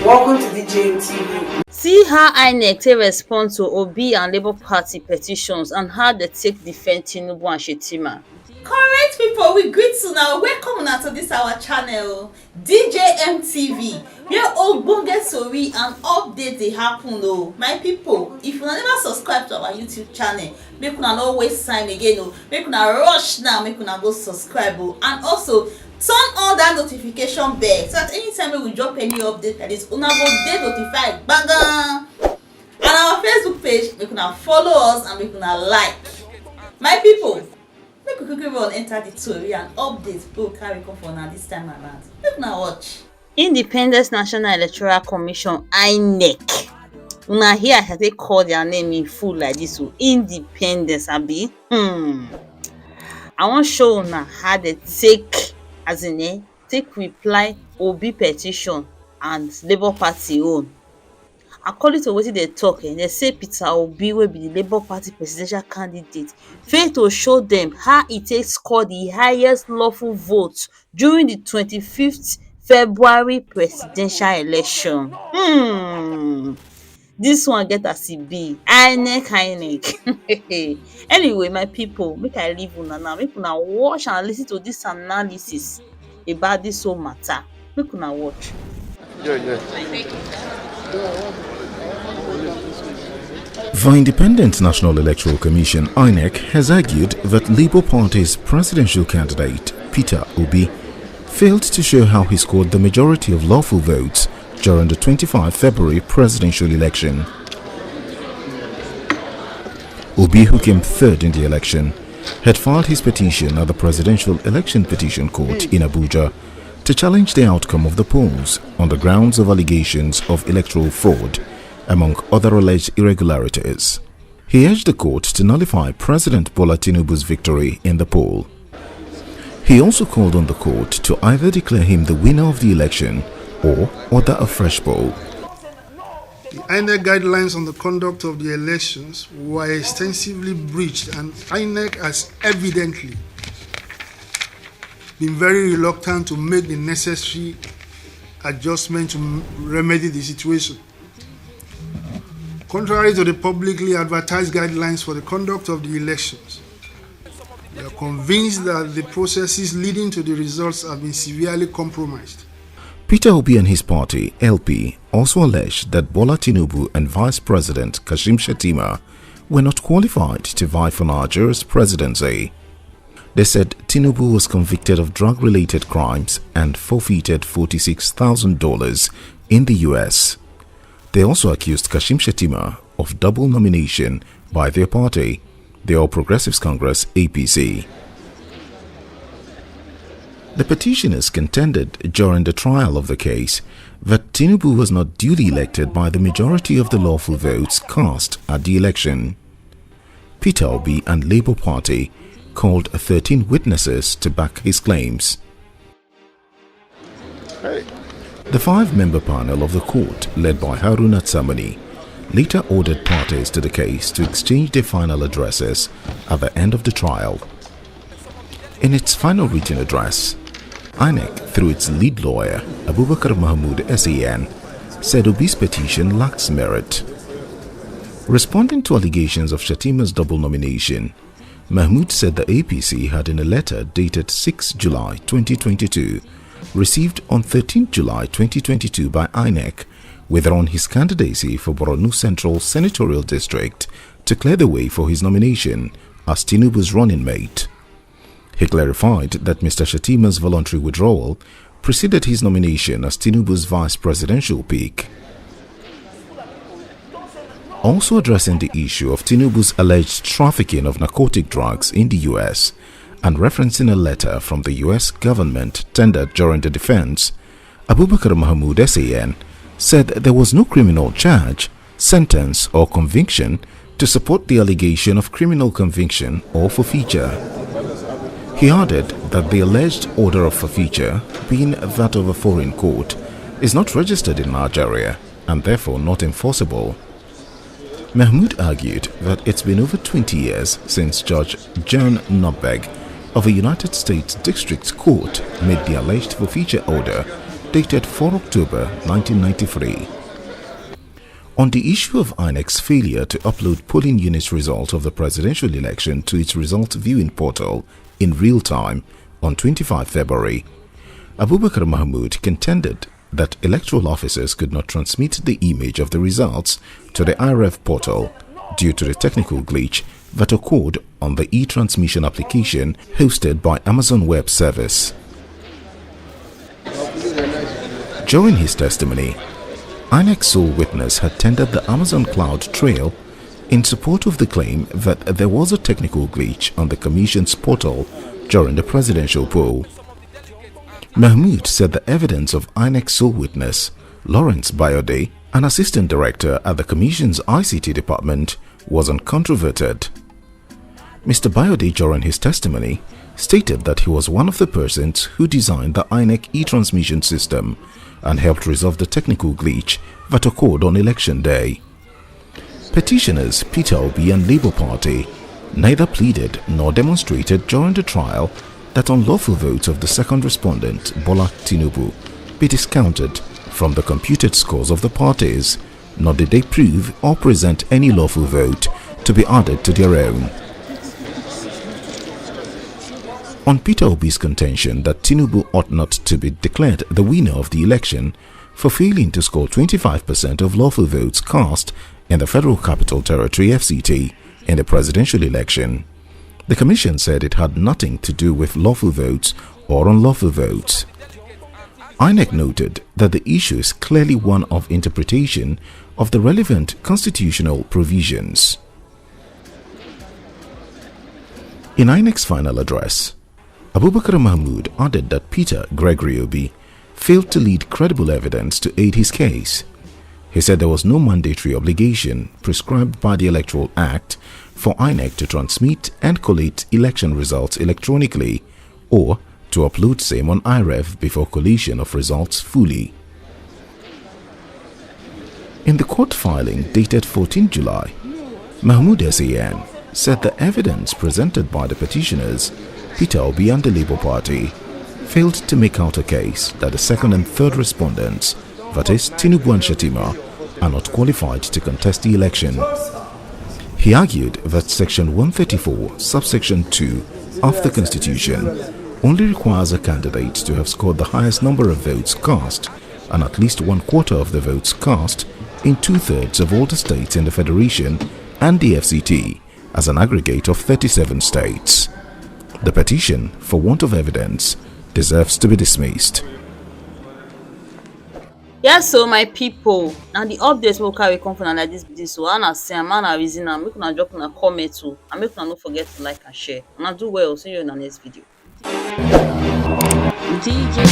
Welcome to DJ See how INEC take respond to Obi and Labour Party petitions and how they take defend Tinubu and Shettima. Correct people, we greet you now. Welcome now to this our channel DJMTV, where ogbonge story and update dey happen o. My people, if you never subscribe to our YouTube channel, make una no waste time again o. Make una rush now, make una go subscribe o, and also turn on that notification bell so that anytime we drop any update like this, una go dey notified gbanga. And our Facebook page, make una follow us and make una like. My people, make we quickly run enter the story and updates wey we carry come for una this time around. Make una watch. Independent National Electoral Commission INEC. Una hear as I take call their name in full like this o. Independence abi. I wan show una how they take take reply Obi petition and Labour Party own. According to wetin dem talk, dem say Peter Obi wey be the Labour Party presidential candidate fail to show dem how e take score the highest lawful vote during the 25th February presidential election. This one get as e be. INEC. Anyway, my people, make I leave una now. Make una watch and lis ten to this analysis about this whole matter. Make una watch. The Independent National Electoral Commission INEC has argued that Labour Party's presidential candidate Peter Obi failed to show how he scored the majority of lawful votes during the 25 February presidential election. Obi, who came third in the election, had filed his petition at the Presidential Election Petition Court in Abuja to challenge the outcome of the polls on the grounds of allegations of electoral fraud, among other alleged irregularities. He urged the court to nullify President Bola Tinubu's victory in the poll. He also called on the court to either declare him the winner of the election or order a fresh poll. The INEC guidelines on the conduct of the elections were extensively breached, and INEC has evidently been very reluctant to make the necessary adjustment to remedy the situation. Contrary to the publicly advertised guidelines for the conduct of the elections, we are convinced that the processes leading to the results have been severely compromised. Peter Obi and his party, LP, also alleged that Bola Tinubu and Vice President Kashim Shettima were not qualified to vie for Nigeria's presidency. They said Tinubu was convicted of drug-related crimes and forfeited $46,000 in the US. They also accused Kashim Shettima of double nomination by their party, the All Progressives Congress APC. The petitioners contended during the trial of the case that Tinubu was not duly elected by the majority of the lawful votes cast at the election. Peter Obi and Labour Party called 13 witnesses to back his claims. The 5-member panel of the court, led by Haruna Tsamani, later ordered parties to the case to exchange their final addresses at the end of the trial. In its final written address, INEC, through its lead lawyer, Abubakar Mahmood SAN, said Obi's petition lacks merit. Responding to allegations of Shettima's double nomination, Mahmood said the APC had, in a letter dated 6 July 2022, received on 13 July 2022 by INEC, withdrawn his candidacy for Borno Central Senatorial District to clear the way for his nomination as Tinubu's running mate. He clarified that Mr. Shettima's voluntary withdrawal preceded his nomination as Tinubu's vice presidential pick. Also addressing the issue of Tinubu's alleged trafficking of narcotic drugs in the US and referencing a letter from the US government tendered during the defense, Abubakar Mahmood SAN said there was no criminal charge, sentence or conviction to support the allegation of criminal conviction or forfeiture. He added that the alleged order of forfeiture, being that of a foreign court, is not registered in Nigeria and therefore not enforceable. Mahmood argued that it's been over 20 years since Judge John Nobeg of a United States District Court made the alleged forfeiture order dated 4 October 1993. On the issue of INEC's failure to upload polling unit results of the presidential election to its result viewing portal in real time on 25 February, Abubakar Mahmood contended that electoral officers could not transmit the image of the results to the IRF portal due to the technical glitch that occurred on the e-transmission application hosted by Amazon Web Service. During his testimony, INEC sole witness had tendered the Amazon Cloud Trail in support of the claim that there was a technical glitch on the Commission's portal during the presidential poll. Mahmood said the evidence of INEC sole witness, Lawrence Bayode, an assistant director at the Commission's ICT department, was uncontroverted. Mr. Bayode, during his testimony, stated that he was one of the persons who designed the INEC e-transmission system and helped resolve the technical glitch that occurred on election day. Petitioners Peter Obi and Labour Party neither pleaded nor demonstrated during the trial that unlawful votes of the second respondent, Bola Tinubu, be discounted from the computed scores of the parties, nor did they prove or present any lawful vote to be added to their own. On Peter Obi's contention that Tinubu ought not to be declared the winner of the election for failing to score 25% of lawful votes cast in the Federal Capital Territory FCT in the presidential election, the Commission said it had nothing to do with lawful votes or unlawful votes. INEC noted that the issue is clearly one of interpretation of the relevant constitutional provisions. In INEC's final address, Abubakar Mahmood added that Peter Gregory Obi failed to lead credible evidence to aid his case. He said there was no mandatory obligation prescribed by the Electoral Act for INEC to transmit and collate election results electronically or to upload same on IREF before collation of results fully. In the court filing dated 14 July, Mahmood SAN said the evidence presented by the petitioners, Peter Obi and the Labour Party, failed to make out a case that the second and third respondents, that is Tinubu and Shatima, are not qualified to contest the election. He argued that Section 134, subsection 2 of the Constitution only requires a candidate to have scored the highest number of votes cast and at least 1/4 of the votes cast in 2/3 of all the states in the Federation and the FCT as an aggregate of 37 states. The petition, for want of evidence, deserves to be dismissed. Yes, so my people, now the updates will carry come from like this so and say am and reason am make una drop una comment too and make una no forget to like and share. Una do well, see you in the next video. DJ